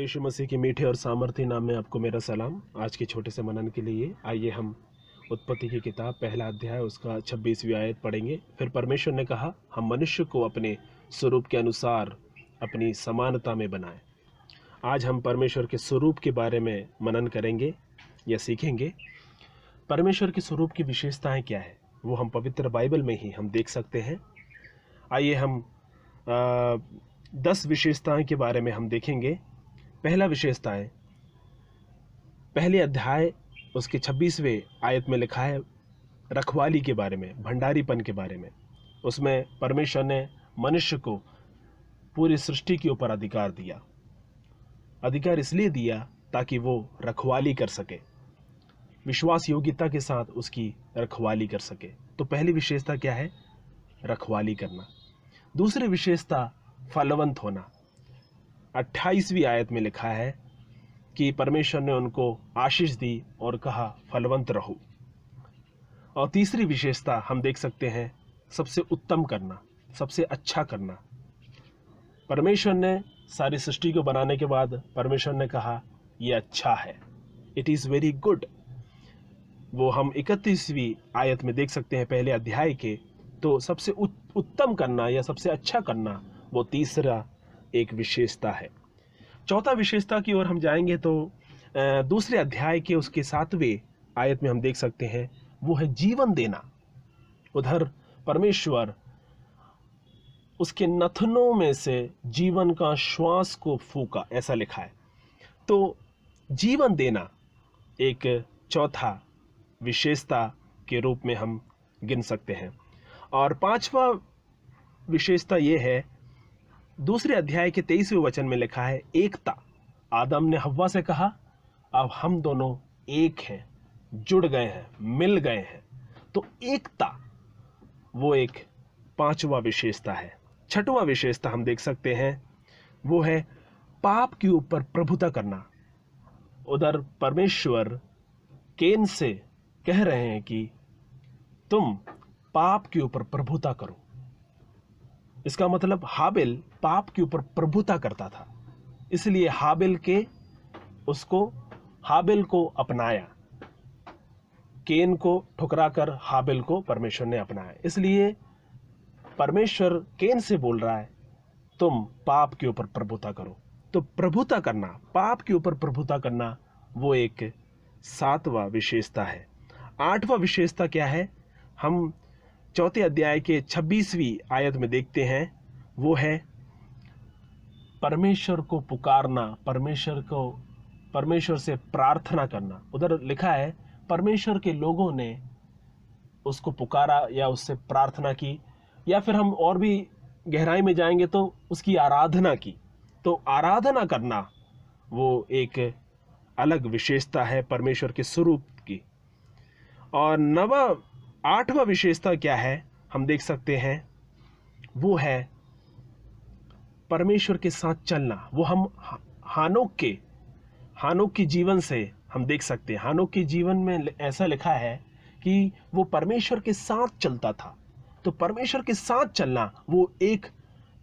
प्रभु यीशु मसीह के मीठे और सामर्थी नाम में आपको मेरा सलाम। आज के छोटे से मनन के लिए आइए हम उत्पत्ति की किताब पहला अध्याय उसका 26वीं आयत पढ़ेंगे। फिर परमेश्वर ने कहा, हम मनुष्य को अपने स्वरूप के अनुसार अपनी समानता में बनाएं। आज हम परमेश्वर के स्वरूप के बारे में मनन करेंगे या सीखेंगे। परमेश्वर के स्वरूप की विशेषताएं क्या है वो हम पवित्र बाइबल में ही हम देख सकते हैं। आइए हम 10 विशेषताएं के बारे में हम देखेंगे। पहला विशेषताएं, पहले अध्याय उसके 26वें आयत में लिखा है रखवाली के बारे में, भंडारीपन के बारे में। उसमें परमेश्वर ने मनुष्य को पूरी सृष्टि के ऊपर अधिकार दिया। अधिकार इसलिए दिया ताकि वो रखवाली कर सके, विश्वास योग्यता के साथ उसकी रखवाली कर सके। तो पहली विशेषता क्या है? रखवाली करना। दूसरी विशेषता फलवंत होना। 28वीं आयत में लिखा है कि परमेश्वर ने उनको आशीष दी और कहा फलवंत रहो। और तीसरी विशेषता हम देख सकते हैं सबसे उत्तम करना, सबसे अच्छा करना। परमेश्वर ने सारी सृष्टि को बनाने के बाद परमेश्वर ने कहा यह अच्छा है, इट इज़ वेरी गुड। वो हम 31वीं आयत में देख सकते हैं पहले अध्याय के। तो सबसे उत्तम करना या सबसे अच्छा करना वो तीसरा एक विशेषता है। चौथा विशेषता की ओर हम जाएंगे तो दूसरे अध्याय के उसके 7वें आयत में हम देख सकते हैं वो है जीवन देना। उधर परमेश्वर उसके नथनों में से जीवन का श्वास को फूका, ऐसा लिखा है। तो जीवन देना एक चौथा विशेषता के रूप में हम गिन सकते हैं। और पांचवा विशेषता ये है, दूसरे अध्याय के 23वें वचन में लिखा है एकता। आदम ने हव्वा से कहा अब हम दोनों एक हैं, जुड़ गए हैं, मिल गए हैं। तो एकता वो एक पांचवा विशेषता है। छठवां विशेषता हम देख सकते हैं वो है पाप के ऊपर प्रभुता करना। उधर परमेश्वर केन से कह रहे हैं कि तुम पाप के ऊपर प्रभुता करो। इसका मतलब हाबिल पाप के ऊपर प्रभुता करता था, इसलिए हाबिल को अपनाया। केन को ठुकराकर हाबिल को परमेश्वर ने अपनाया। इसलिए परमेश्वर केन से बोल रहा है तुम पाप के ऊपर प्रभुता करो। तो प्रभुता करना, पाप के ऊपर प्रभुता करना वो एक 7वां विशेषता है। 8वां विशेषता क्या है? हम चौथे अध्याय के 26वीं आयत में देखते हैं वो है परमेश्वर को पुकारना, परमेश्वर से प्रार्थना करना। उधर लिखा है परमेश्वर के लोगों ने उसको पुकारा या उससे प्रार्थना की, या फिर हम और भी गहराई में जाएंगे तो उसकी आराधना की। तो आराधना करना वो एक अलग विशेषता है परमेश्वर के स्वरूप की। और 8वां विशेषता क्या है हम देख सकते हैं वो है परमेश्वर के साथ चलना। वो हम हानोक के जीवन से हम देख सकते हैं। हानोक के जीवन में ऐसा लिखा है कि वो परमेश्वर के साथ चलता था। तो परमेश्वर के साथ चलना वो एक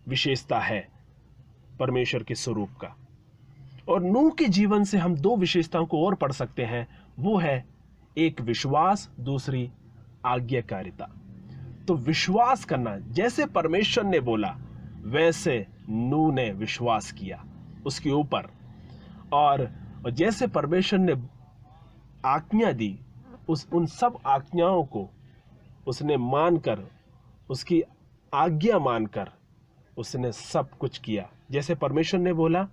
विशेषता है परमेश्वर के स्वरूप का। और नूह के जीवन से हम 2 विशेषताओं को और पढ़ सकते हैं। वो है एक विश्वास, दूसरी आज्ञाकारिता। तो विश्वास करना, जैसे परमेश्वर ने बोला वैसे नूह ने विश्वास किया उसके ऊपर। और जैसे परमेश्वर ने आज्ञा दी उन सब आज्ञाओं को उसने मानकर, उसकी आज्ञा मानकर उसने सब कुछ किया। जैसे परमेश्वर ने बोला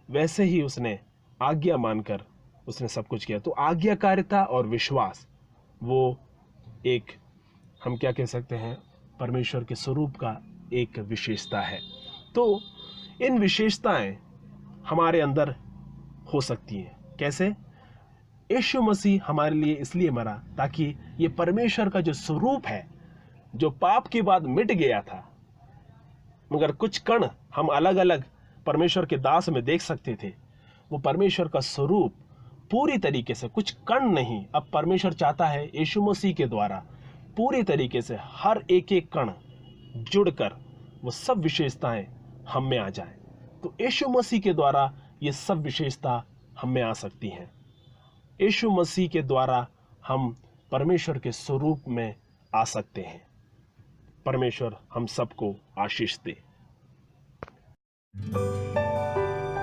वैसे ही उसने आज्ञा मानकर उसने सब कुछ किया। तो आज्ञाकारिता और विश्वास वो एक, हम क्या कह सकते हैं, परमेश्वर के स्वरूप का एक विशेषता है। तो इन विशेषताएं हमारे अंदर हो सकती हैं। कैसे? यीशु मसीह हमारे लिए इसलिए मरा ताकि ये परमेश्वर का जो स्वरूप है, जो पाप के बाद मिट गया था, मगर कुछ कण हम अलग अलग परमेश्वर के दास में देख सकते थे, वो परमेश्वर का स्वरूप पूरी तरीके से, कुछ कण नहीं, अब परमेश्वर चाहता है यीशु मसीह के द्वारा पूरी तरीके से हर एक कण जुड़कर वो सब विशेषताएं हम में आ जाए। तो यीशु मसीह के द्वारा ये सब विशेषता हम में आ सकती हैं। यीशु मसीह के द्वारा हम परमेश्वर के स्वरूप में आ सकते हैं। परमेश्वर हम सबको आशीष दे।